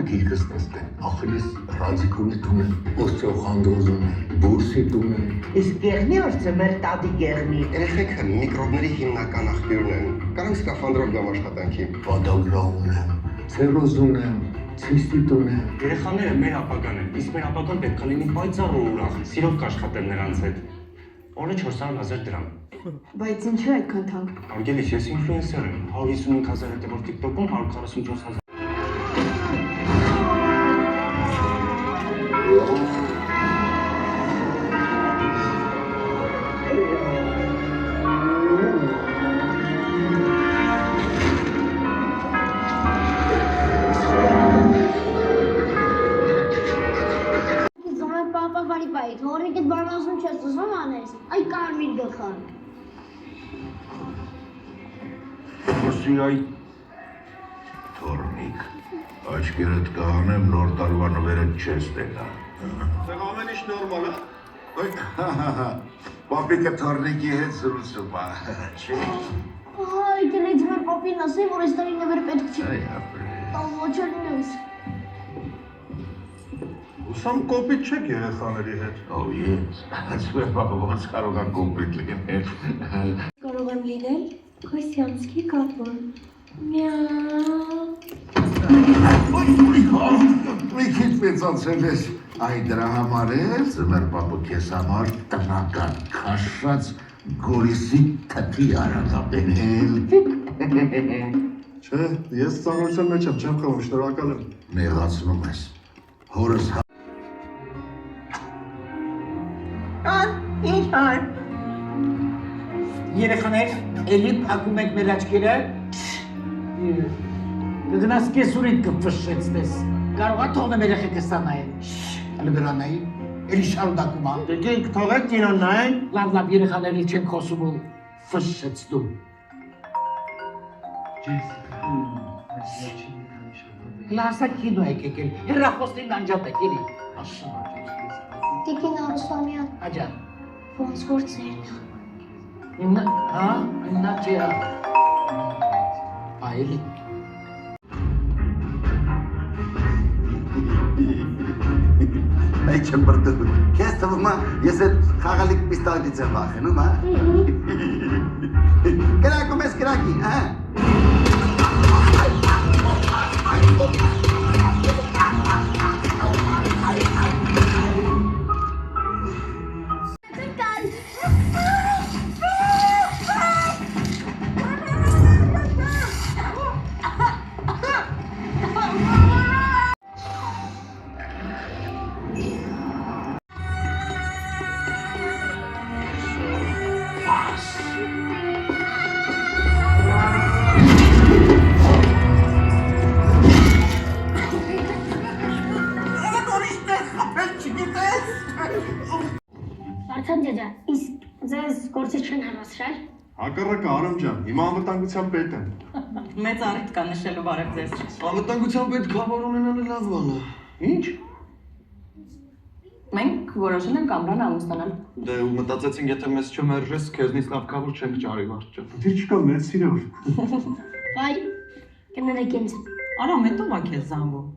Գիրկս տեսնեն, ախրիս ռադիկունի տուն են, ոսցով խանդրոզում են, բուրսի տուն են։ Իսկ գեղնի որդը մեր տադի գեղնի։ Երեխեքը միկրոբների հիմնական աղբյուրն են, կարանք սկաֆանդրով գամ աշխատանքի։ Պադագրա ունեմ, ցերոզ ունեմ, ցիստիտ ունեմ։ Երեխաները մեր ապագան են, իսկ մեր ապագան պետք է լինի պայծառ ու ուրախ, սիրով կաշխատեմ նրանց հետ։ Օրը 400,000 դրամ։ Բայց ինչու այդքան թանկ։ Արգելիս, ես ինֆլուենսեր եմ, 155,000 հետևոր TikTok-ում 144,000։ Թորնիկդ բանասում չես ուզում անես, այ կարմիր գլխան։ Ոսի այ թորնիկ, աչկերդ կահանեմ նոր տարվա նվերդ չես տենա։ Սեղ ամեն ինչ նորմալ է։ Պապիկը թորնիկի հետ զրուցում է, չի։ Այ գնից մեր պապին ասի, որ այս տարի նվեր պետք չի։ Այ ապրե։ Տալ ոչ ելնես։ Ուսամ կոպիտ չեք երեխաների հետ։ Ո ես, ասում եմ պապը ոնց կարող են կոպիտ լինել։ Կարող եմ լինել Քրիստիանսկի կատվան։ Միաու։ Մի քիչ մեծացել ես, այ դրա համար է ձմեր պապը քեզ համար տնական քաշած գորիսի թթի արագապենել։ Չէ, ես ծանրության մեջ եմ, չեմ խաղում, շնորհակալ եմ։ Նեղացնում ես, հորս Ինչ ան։ Երեխաներ, էլի փակում եք մեր աչքերը։ Կգնաս կեսուրիդ կփշեցնես։ Կարողա թողնեմ երեխեքը ստանային։ Հələ բրանայի, էլի շարունակում ա։ Դեգենք թողեք կինոն նայեն։ Լավ, երեխաների չեն խոսում ու ֆշշեցնում։ Լասա կինո եք եկել, հեռախոսնին անջատեք, էլի։ Տիկին Արուսլամյան, Աջան։ ոնց գործերն Հիմնա, հա, հիմնա չի հա։ Այլի։ Մեկ չեմ բրդում, կես թվում ես այդ խաղալիք պիստալից եմ վախենում, հա։ Կրակում ես կրակի, հա։ Արցան ջաջա, իսկ ձեզ գործը չեն հեռացրել։ Հակառակը Արամ ջան, հիմա անվտանգության պետ եմ։ Մեծ առիթ կա նշելու բարև ձեզ։ Անվտանգության պետ գավառ ունենալը լավ բան է։ Ինչ։ Մենք որոշել ենք Ամրանը ամուսնանալ։ Դե ու մտածեցինք, եթե մեզ չմերժես, քեզնից լավ կավոր չենք ճարի վարդ ջան։ Դե չկա մեծ սիրով։ Վայ, կներեք ինձ։ Արամ, հետո ա քեզ զանգում։